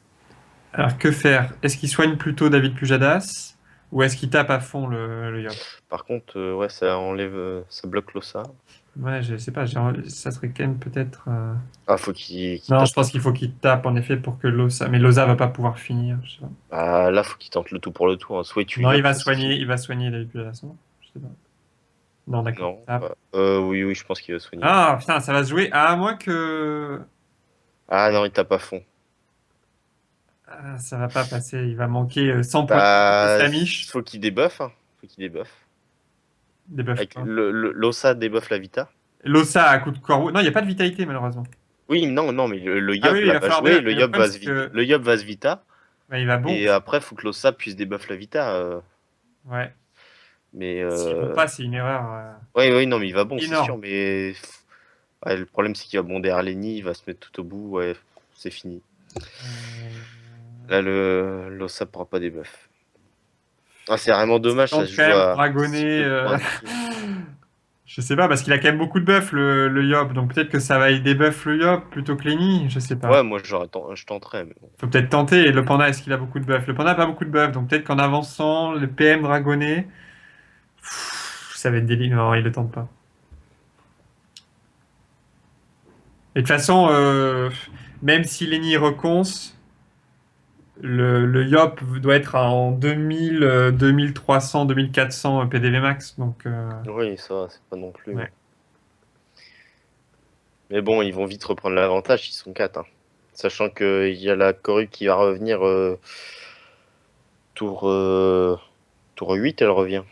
Alors que faire? Est-ce qu'il soigne plutôt David Pujadas ou est-ce qu'il tape à fond le Yop? Par contre, ouais, ça enlève, ça bloque l'OSA. Ouais, je sais pas, ça serait quand même peut-être. Ah, faut qu'il Non, tente. je pense qu'il faut qu'il tape en effet pour que Losa. Mais Losa va pas pouvoir finir. Je sais pas. Ah, là, faut qu'il tente le tout pour le tout, hein. Soit il tue Non, Yop, soit c'est fini. il va soigner David Pujadas. Non, je sais pas. Non, d'accord. Non. Tape. Oui, je pense qu'il va soigner. Ah putain, ça va se jouer. Ah, à moins que. Ah non, il tape à fond. Ah, ça va pas passer. Il va manquer 100 points de Bah, Flamiche. faut qu'il débuffe, hein. Faut qu'il débuffe. Des buffs. Avec l'OSA débuffe la Vita. Losa à coup de corps. Non, il n'y a pas de vitalité malheureusement. Oui, non, mais le Ah Yop oui, il là va va falloir. jouer, Mais le problème, c'est que. le Yop va se Vita, Ouais, il va bon. et après, faut que l'OSA puisse débuff la Vita. Ouais. Mais S'il ne pas, c'est une erreur ouais, non, mais il va bon, c'est sûr, énorme. mais ouais, le problème c'est qu'il va bonder derrière Lenny, il va se mettre tout au bout, ouais, c'est fini. Euh, Là, l'OSA pourra pas débuff. Ah, c'est vraiment dommage, ça tente se quand joue même à si dragonner. peu de points de vie. Je sais pas, parce qu'il a quand même beaucoup de buffs, le Yop. Donc peut-être que ça va y débuff le Yop plutôt que Lenny. Je sais pas. Ouais, moi je tenterais, mais bon. Faut peut-être tenter. Et le panda, est-ce qu'il a beaucoup de buffs? Le panda a pas beaucoup de buffs. Donc peut-être qu'en avançant, le PM dragonné. Ça va être délire. Non, il le tente pas. Et de toute façon, même si Lenny reconce. Le Yop doit être en 2000, 2300, 2400 PDV max. Donc, Oui, ça, c'est pas non plus. ouais. Mais bon, ils vont vite reprendre l'avantage, ils sont 4, hein. Sachant qu'il y a la Corue qui va revenir tour, tour 8, elle revient.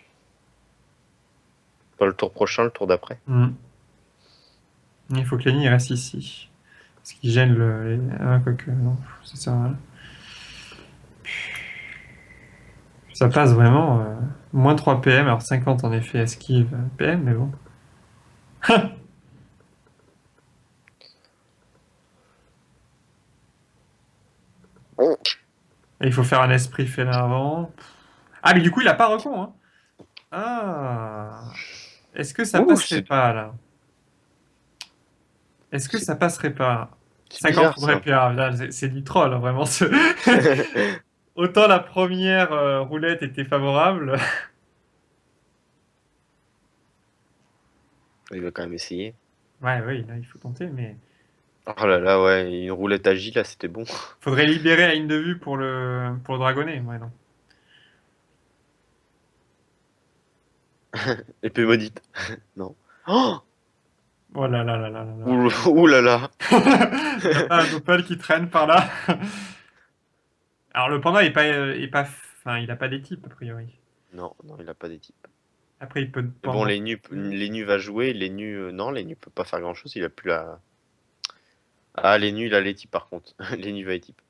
Pas le tour prochain, le tour d'après. Il faut que Lenny reste ici. Ce qui gêne Ah, quoique, non, ça sert à rien. Ça passe vraiment. Moins 3 PM, alors 50 en effet esquive PM, mais bon. Et il faut faire un esprit félin avant. Ah, mais du coup, il a pas recon, hein. Ah. Est-ce que ça Ouh, passerait pas, là? Est-ce que c'est ça passerait pas? c'est 50 bizarre faudrait ça. PA. Là, c'est du troll, hein, vraiment. Autant la première roulette était favorable. Il va quand même essayer. Ouais, oui, là, il faut tenter, mais Oh là là, ouais, une roulette agile là, c'était bon. faudrait libérer la ligne de vue pour le dragonnet. Ouais, non. Épée maudite. Non. Oh, Oh là là là là là là. ouh là là. T'as pas un Doppel qui traîne par là? Alors, le panda enfin, il a pas des types, a priori. Non, non, il a pas des types. Après, il peut Mais bon, pendre. les nus va jouer, les nus, non, les nus peut pas faire grand chose, il a plus la. Ah, les nus, il a les types par contre. Les nus va les types.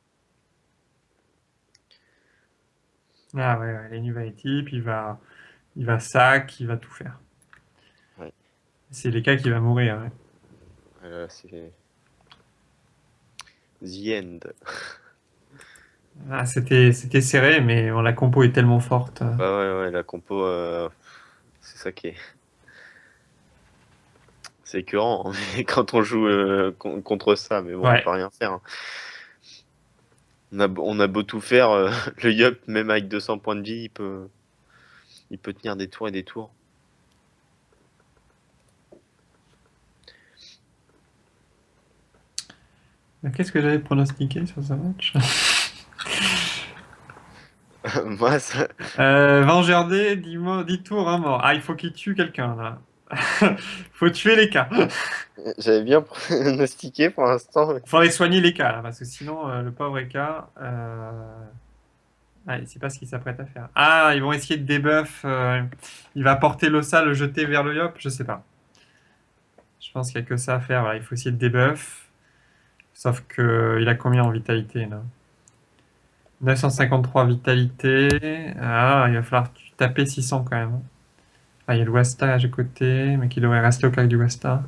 Ah ouais, ouais, les Nuva type, il va sac, il va tout faire. Ouais. C'est les cas qui va mourir. Ouais. C'est the end. Ah, c'était serré, mais bon, la compo est tellement forte. Bah ouais, ouais, la compo, c'est ça qui est. C'est écœurant hein, quand on joue contre ça, mais bon, on Ouais. peut rien faire, hein. On a beau tout faire, le Yup, même avec 200 points de vie, il peut tenir des tours et des tours. Qu'est-ce que j'avais pronostiqué sur ce match? Moi, ça... Vengeur D, 10 tours, un mort. Ah, il faut qu'il tue quelqu'un, là. Faut tuer les cas. j'avais bien pronostiqué pour l'instant. Il faudrait soigner les cas, là, parce que sinon, le pauvre Eka, ah, il sait pas ce qu'il s'apprête à faire. Ah, ils vont essayer de debuff. Il va porter l'ossa, le jeter vers le yop, je sais pas. Je pense qu'il y a que ça à faire. Voilà, il faut essayer de debuff. Sauf que il a combien en vitalité, là? 953 vitalité. Ah, il va falloir taper 600 quand même. Ah, il y a le Wasta à côté, mais qui devrait rester au cas du Wasta.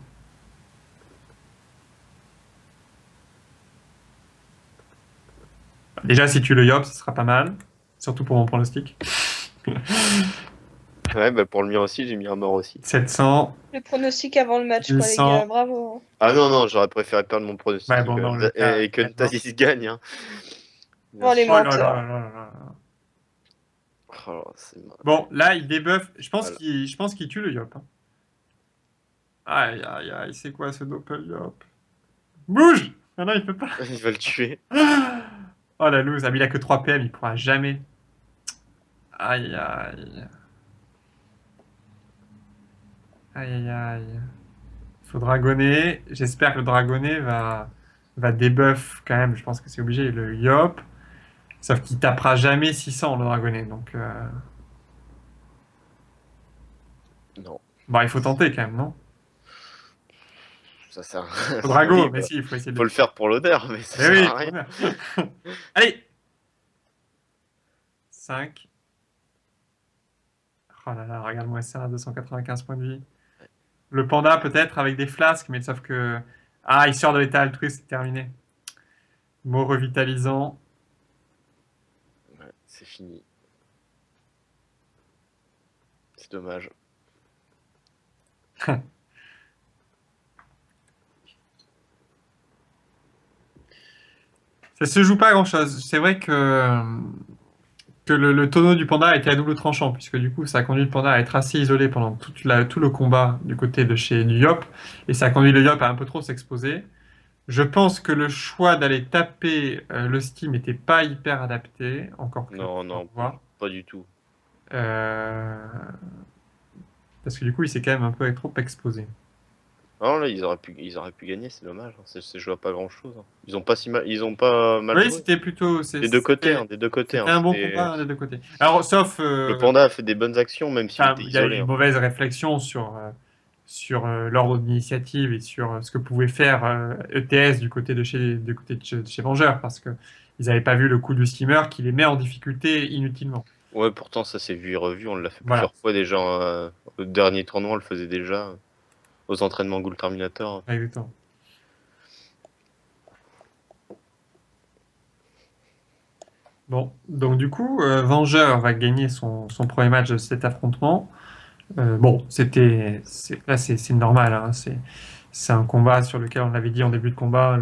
Déjà, si tu le yop, ce sera pas mal. Surtout pour mon pronostic. Ouais, bah pour le mien aussi, j'ai mis un mort aussi. 700, Le pronostic avant le match, quoi, les 1100. gars. Bravo. Ah non, non, j'aurais préféré perdre mon pronostic Ouais, bon, dans le cas. et que Ntasis gagne. Hein. Bien Oh, les sûr. Oh là là menteurs. là là là. Oh, Bon, là, il débuffe. Voilà. Je pense qu'il tue le yop. Hein. Aïe, aïe, aïe, c'est quoi ce doppel yop? Bouge! Ah non, il peut pas. Il va le tuer. Oh la loose. Ah, mais il a que 3 PM, il pourra jamais. Aïe, aïe. Aïe, aïe, aïe. Faut dragonner. J'espère que le dragonnet va debuff quand même. Je pense que c'est obligé. Le yop. Sauf qu'il tapera jamais 600 le dragonnet. Donc, Non, bon, il faut tenter quand même, non? ça sert à Au rien. drago, Oui, mais bah, si, il faut essayer de faut le le tuer. faire pour l'odeur, mais ça Eh sert oui, à rien. Allez! 5. Oh là là, regarde-moi ça, 295 points de vie. Le panda peut-être avec des flasques, mais sauf que... Ah, il sort de l'état altruiste, c'est terminé. Mot revitalisant. Ouais, c'est fini. C'est dommage. Ça se joue pas à grand-chose. C'est vrai que le tonneau du panda a été à double tranchant, puisque du coup, ça a conduit le panda à être assez isolé pendant tout le combat du côté de chez du Yop, et ça a conduit le Yop à un peu trop s'exposer. Je pense que le choix d'aller taper le Steam n'était pas hyper adapté, encore que Non, on va non, voir. pas du tout. Euh, Parce que du coup, il s'est quand même un peu trop exposé. Non, là, ils auraient pu gagner, c'est dommage. Hein. C'est joué à pas grand chose. Hein. Ils ont pas mal Oui, joué. c'était plutôt. Des deux côtés, hein, des deux côtés. C'était Hein. un bon combat des deux côtés. Alors, sauf. Le Panda a fait des bonnes actions, même s'il Enfin, était il y a isolé. une Hein. mauvaise réflexion sur l'ordre d'initiative et sur ce que pouvait faire ETS du côté de chez Vengeur, parce que ils n'avaient pas vu le coup du steamer qui les met en difficulté inutilement. Ouais, pourtant, ça s'est vu et revu. On l'a fait Voilà, plusieurs fois déjà. Au dernier tournoi, on le faisait déjà. Aux entraînements Ghoul Terminator. exactement. Bon, donc du coup, Vengeur va gagner son premier match de cet affrontement. Bon, là c'est normal, hein, c'est un combat sur lequel on avait dit en début de combat,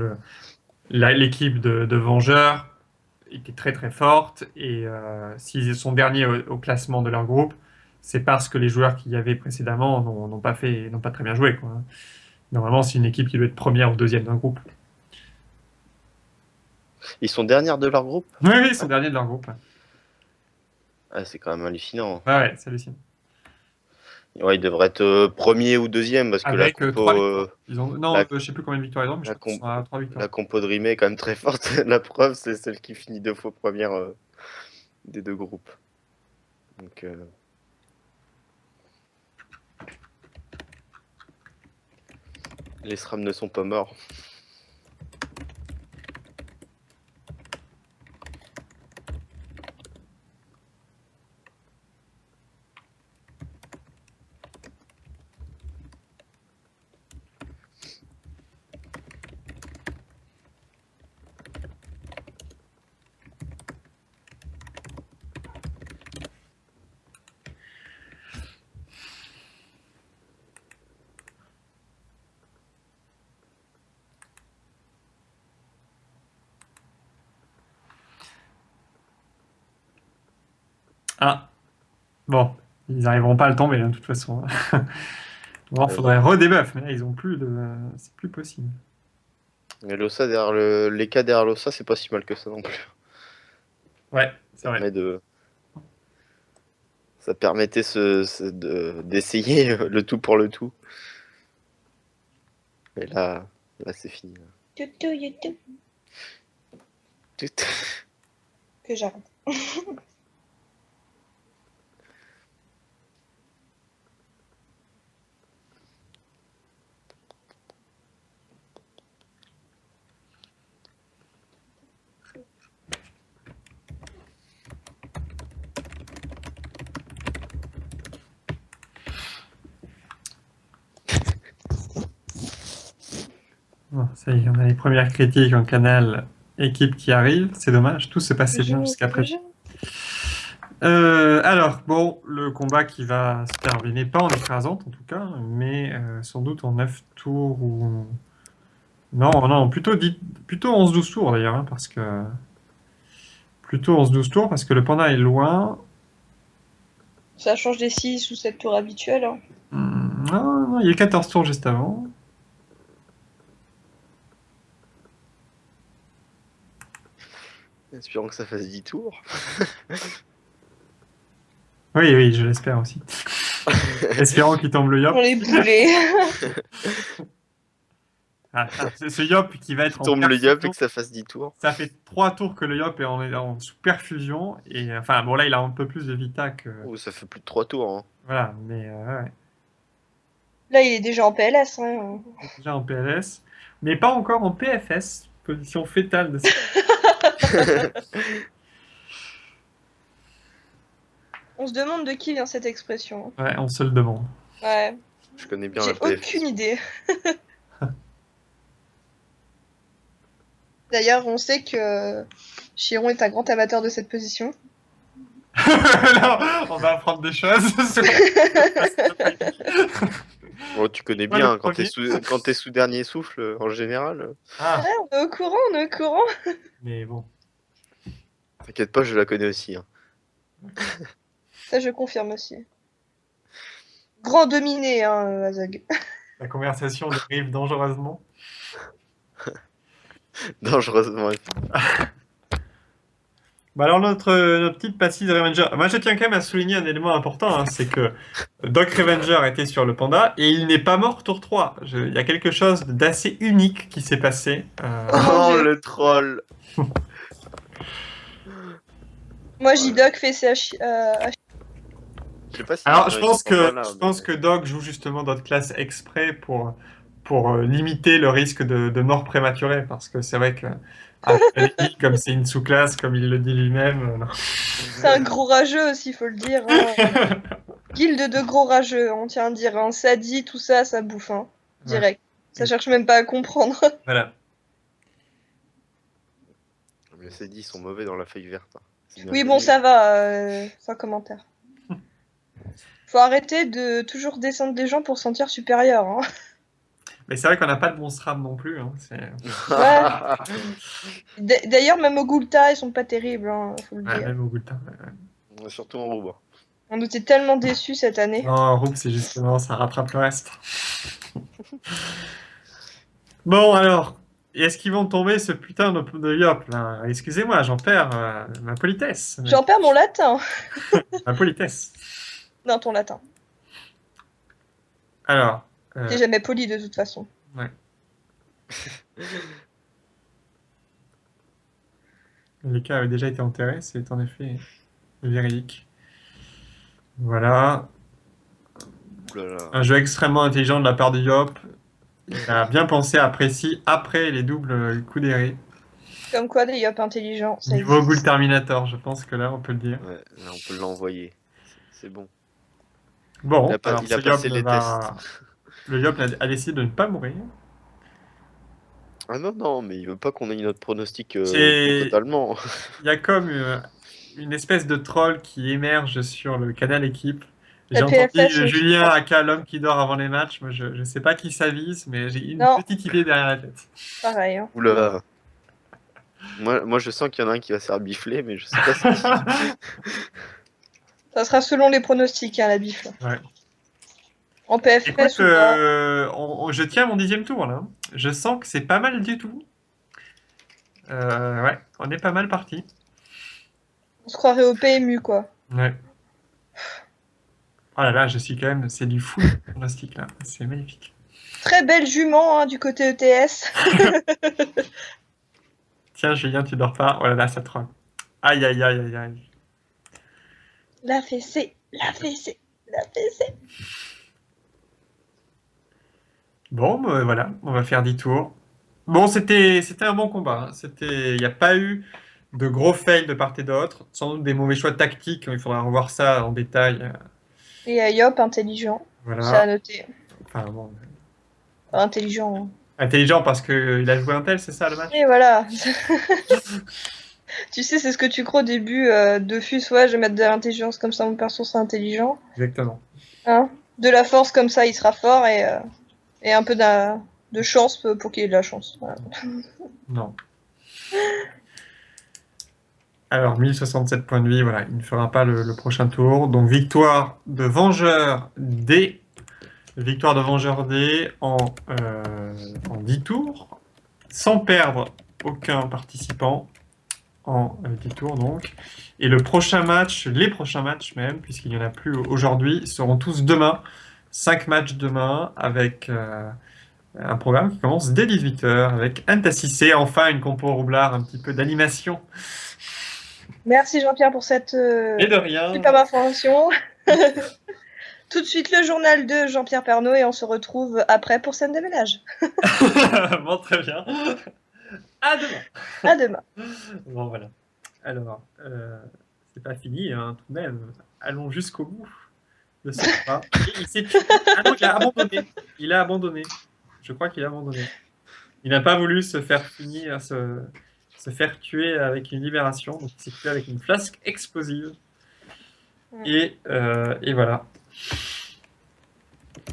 l'équipe de Vengeurs était très très forte et s'ils sont derniers au classement de leur groupe, c'est parce que les joueurs qu'il y avait précédemment n'ont pas très bien joué, quoi. Normalement, c'est une équipe qui doit être première ou deuxième d'un groupe. Ils sont derniers de leur groupe. Oui, oui, ils sont derniers de leur groupe. Ah, c'est quand même hallucinant. Ouais, ouais, c'est hallucinant. Ouais, ils devraient être premier ou deuxième parce que la Avec compo, 3 victoires. Non, la, je sais plus combien de victoires ils ont, mais je la, crois qu'ils com- sont à 3 victoires. la compo de Rimé est quand même très forte. La preuve, c'est celle qui finit 2 fois première des deux groupes. Donc, les SRAM ne sont pas morts. Ah, bon, ils n'arriveront pas à le tomber, hein, de toute façon. Bon, Ouais, faudrait redebuff, mais là, ils ont plus de. C'est plus possible. mais l'Ossa derrière les cas derrière l'Ossa, c'est pas si mal que ça non plus. Ouais, c'est Ça vrai. permet ça permettait d'essayer le tout pour le tout. Et là c'est fini. Toutou, youtou. Que j'arrête. Bon, ça y est, on a les premières critiques en canal équipe qui arrive. C'est dommage, tout s'est passé bien jusqu'à présent. Alors, bon, le combat qui va se terminer, pas en écrasante en tout cas, mais sans doute en 9 tours ou. Non, non, plutôt 11-12 tours d'ailleurs, hein, parce que. Plutôt 11-12 tours, parce que le panda est loin. Ça change des 6 ou 7 tours habituels. Hein. Non, non, il y a 14 tours juste avant. Espérons que ça fasse 10 tours. Oui, oui, je l'espère aussi. Espérons qu'il tombe le On Yop. les boulets. Ah, ce Yop qui va être en Tombe le yup et perfusion. que ça fasse 10 tours. Ça fait 3 tours que le Yop est en sous perfusion. Et enfin, bon, là, il a un peu plus de vita que. Oh, ça fait plus de 3 tours. Hein. Voilà, mais ouais, Là, il est déjà en PLS. Hein. déjà en PLS. Mais pas encore en PFS, position fétale de. On se demande de qui vient cette expression. Ouais, on se le demande. Ouais. Je connais bien J'ai la PF. aucune idée. D'ailleurs, on sait que Chiron est un grand amateur de cette position. Non, on va apprendre des choses. Oh, tu connais Moi, bien, le quand premier. quand t'es sous dernier souffle, en général. Ah, Ouais, on est au courant, on est au courant. mais bon. T'inquiète pas, je la connais aussi. Hein. Ça, je confirme aussi. Grand dominé, hein, Azog. La conversation dérive dangereusement. Dangereusement. Bah alors notre petite passive de Revenger. Moi je tiens quand même à souligner un élément important, hein, c'est que Doc Revenger était sur le panda et il n'est pas mort tour 3. Il y a quelque chose d'assez unique qui s'est passé. Oh mon Oh, Dieu. le troll. Moi, J-Doc fait ses Je sais pas si Alors ils sont pas là, je mais- pense que Doc joue justement notre classe exprès pour limiter le risque de mort prématurée parce que c'est vrai que Freddy, comme c'est une sous-classe, comme il le dit lui-même. Non. C'est un gros rageux aussi, faut le dire. Hein. Guilde de gros rageux, on tient à dire. Hein. Ça dit, tout ça, ça bouffe. Hein. Direct. Ça cherche même pas à comprendre. Voilà. Mais c'est dit, ils sont mauvais dans la feuille verte. Hein. C'est bien Oui, connu. bon, ça va, sans commentaire. Faut arrêter de toujours descendre des gens pour se sentir supérieur. Hein. Mais c'est vrai qu'on n'a pas de monstre âme non plus. Hein. Ouais. D'ailleurs, même au Gulta, ils sont pas terribles, hein, faut le Ouais, dire. même au bout de temps. Surtout en rouba. On était tellement déçus cette année. Non, Rook, c'est justement, ça rattrape le reste. Bon, alors, est-ce qu'ils vont tomber ce putain de yop là? Excusez-moi, j'en perds ma politesse. J'en perds mon latin. Ma politesse. Non, ton latin. Alors, T'es jamais poli de toute façon. les cas avaient déjà été enterrés, c'est en effet véridique. Voilà, Ouh là là. un jeu extrêmement intelligent de la part de Yop. Il a bien pensé à Précis après les doubles coups d'érée. Comme quoi, des yop intelligents, ça Niveau existe. Ghoul Terminator, je pense que là, on peut le dire. Ouais, là, on peut l'envoyer. C'est bon. Bon, Il alors a ce Yop passé ne les va... Le Yop a décidé de ne pas mourir. Ah non, non, mais il veut pas qu'on ait notre pronostic C'est- totalement. Il y a comme une espèce de troll qui émerge sur le canal équipe. J'ai La entendu PFS aussi. Julien aka l'homme qui dort avant les matchs. Moi, je ne sais pas qui ça vise, mais j'ai une Non. petite idée derrière la tête. Pareil. Hein. Oula. Moi, je sens qu'il y en a un qui va se faire bifler, mais je sais pas si. Ça sera selon les pronostics, hein, la bifle. Ouais. En PFS Écoute, ou pas. je tiens mon 10e tour là. Je sens que c'est pas mal du tout. Ouais, on est pas mal parti. On se croirait au PMU, quoi. Ouais. Oh là là, je suis quand même, c'est du fou pronostic là. C'est magnifique. Très belle jument hein, du côté ETS. Tiens, Julien, tu dors pas. Oh là là, ça troll. Aïe aïe aïe aïe aïe. La fessée, la fessée, la fessée. Bon, bah, voilà, on va faire 10 tours. Bon, c'était un bon combat. Hein. Il n'y a pas eu de gros fails de part et d'autre. Sans doute des mauvais choix tactiques. Il faudra revoir ça en détail. Et Yop, intelligent. Ça à Voilà. noter. Enfin, bon, Intelligent. Hein. intelligent parce qu'il a joué un tel, c'est ça le match? Et voilà. Tu sais, c'est ce que tu crois au début de FUS. Ouais, je vais mettre de l'intelligence comme ça, mon perso sera intelligent. Exactement. Hein de la force comme ça, il sera fort et un peu de chance pour qu'il ait de la chance. Voilà. Non. Alors, 1067 points de vie, voilà, il ne fera pas le prochain tour. Donc, victoire de Vengeur D. Victoire de Vengeur D en 10 tours, sans perdre aucun participant en 10 tours, donc. Et le prochain match, les prochains matchs même, puisqu'il n'y en a plus aujourd'hui, seront tous demain. 5 matchs demain avec un programme qui commence dès 18h avec Antassissé, enfin une compo roublard, un petit peu d'animation. Merci Jean-Pierre pour cette Et de rien. superbe information. Tout de suite le journal de Jean-Pierre Pernaut et on se retrouve après pour scène de ménage. Bon, très bien. À demain. À demain. Bon, voilà. Alors, c'est pas fini, hein, tout de même. Allons jusqu'au bout de ce combat. Et il s'est tué. Ah non, il a abandonné. Il a abandonné. Je crois qu'il a abandonné. Il n'a pas voulu se faire finir, se faire tuer avec une libération. Donc, il s'est tué avec une flasque explosive. Et voilà.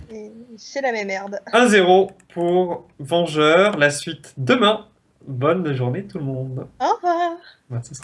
Et c'est la même merde. 1-0 pour Vengeur. La suite demain. Bonne journée tout le monde. Au revoir. Ouais, ce sera